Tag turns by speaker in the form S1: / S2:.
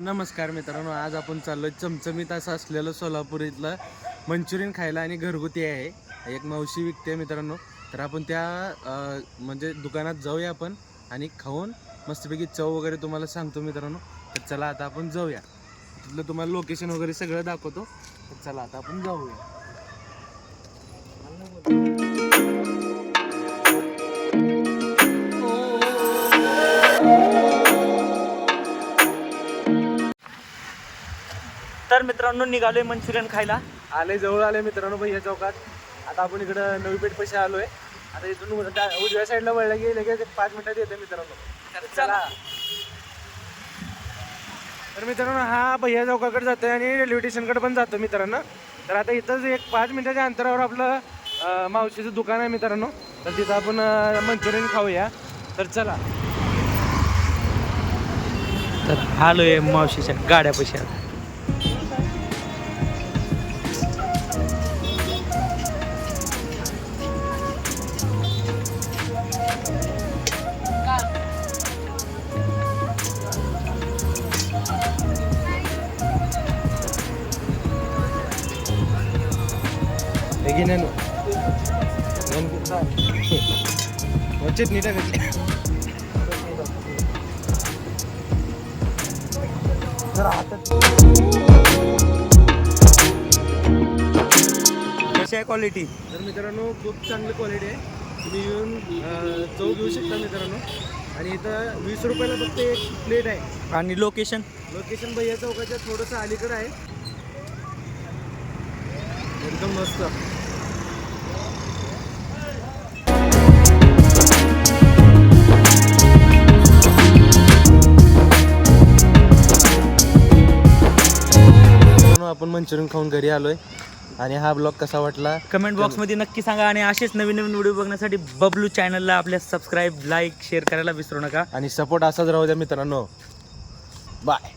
S1: नमस्कार मित्रांनो, आज आपण चाललोय चमचमीत असं असलेलं सोलापूर इथलं मंचुरियन खायला आणि घरगुती आहे. एक मावशी विकते मित्रांनो, तर आपण त्या म्हणजे दुकानात जाऊया आपण आणि खाऊन मस्तपैकी चव वगैरे तुम्हाला सांगतो मित्रांनो. तर चला आता आपण जाऊया, तिथलं तुम्हाला लोकेशन वगैरे सगळं दाखवतो. तर चला आता आपण जाऊया.
S2: तर मित्रांनो निघालोय मंचुरियन खायला.
S1: आले जवळ आले मित्रांनो भैया चौकात. आता आपण इकडं नवी पेठ पैसे आलोय. आता इथून उजव्या साईडला वळलं की लगेच 5 मिनिटात येते मित्रांनो. तर चला. तर मित्रांनो हा भैया चौकाकडे जातोय आणि रेल्वे स्टेशनकडे पण जातो मित्रांनो. तर आता इथंच एक 5 मिनिटाच्या अंतरावर आपलं मावशीचं दुकान आहे मित्रांनो. तर तिथं आपण मंचुरियन खाऊया. तर चला.
S2: तर आलोय मावशीच्या गाड्यापाशी.
S1: चटणी टाकायची.
S2: कशी आहे क्वालिटी?
S1: तर मित्रांनो खूप चांगली क्वालिटी आहे. तुम्ही येऊन चव घेऊ शकता मित्रांनो. आणि इथं 20 रुपयाला फक्त एक प्लेट आहे.
S2: आणि लोकेशन
S1: भैया चौकाच्या थोडंसं अलीकडे आहे. एकदम मस्त. आपण मंचुरियन खाऊन घरी आलोय. आणि हा ब्लॉग कसा वाटला
S2: कमेंट बॉक्समध्ये नक्की सांगा. आणि असेच नवीन नवीन व्हिडिओ बघण्यासाठी बबलू चॅनलला आपल्या सबस्क्राईब, लाईक, शेअर करायला विसरू नका.
S1: आणि सपोर्ट असाच राहू द्या मित्रांनो. बाय.